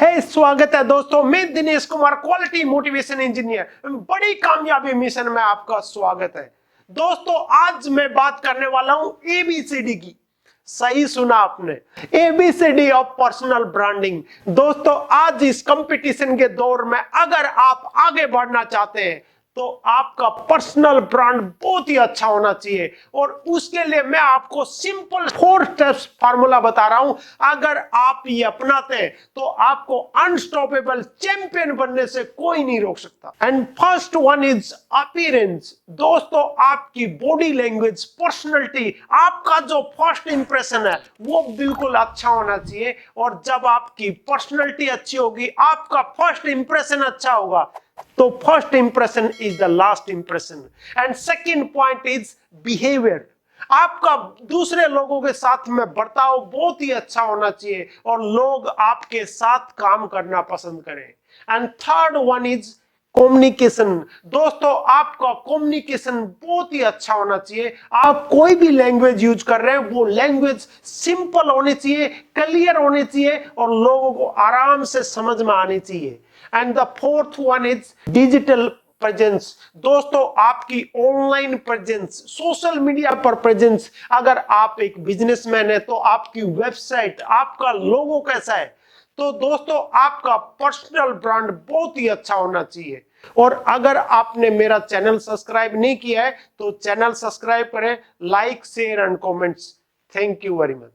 स्वागत है दोस्तों, मैं Dinesh Kumar, quality motivation engineer, बड़ी कामयाबी मिशन में आपका स्वागत है। दोस्तों, आज मैं बात करने वाला हूं एबीसीडी की। सही सुना आपने, एबीसीडी ऑफ पर्सनल ब्रांडिंग। दोस्तों, आज इस कंपटीशन के दौर में अगर आप आगे बढ़ना चाहते हैं तो आपका पर्सनल ब्रांड बहुत ही अच्छा होना चाहिए, और उसके लिए मैं आपको सिंपल 4 स्टेप्स फार्मूला बता रहा हूं। अगर आप ये अपनाते हैं तो आपको अनस्टॉपेबल चैंपियन बनने से कोई नहीं रोक सकता। And first one is appearance. दोस्तों, आपकी बॉडी लैंग्वेज, पर्सनैलिटी, आपका जो फर्स्ट इंप्रेशन है वो बिल्कुल अच्छा होना चाहिए। और जब आपकी पर्सनैलिटी अच्छी होगी, आपका फर्स्ट इंप्रेशन अच्छा होगा, तो first impression is the last impression. And second point is behaviour. आपका दूसरे लोगों के साथ में बर्ताव बहुत ही अच्छा होना चाहिए और लोग आपके साथ काम करना पसंद करें। And third one is communication. दोस्तों, आपका कम्युनिकेशन बहुत ही अच्छा होना चाहिए। आप कोई भी लैंग्वेज यूज कर रहे हैं, वो लैंग्वेज सिंपल होनी चाहिए, क्लियर होनी चाहिए और लोगों को आराम से समझ में आनी चाहिए। And the fourth one is digital presence. दोस्तों, आपकी ऑनलाइन प्रेजेंस, सोशल मीडिया पर प्रेजेंस। अगर आप एक बिजनेसमैन है तो आपकी वेबसाइट, आपका लोगो कैसा है। तो दोस्तों, आपका पर्सनल ब्रांड बहुत ही अच्छा होना चाहिए। और अगर आपने मेरा चैनल सब्सक्राइब नहीं किया है तो चैनल सब्सक्राइब करें, like, share and comments. Thank you very much.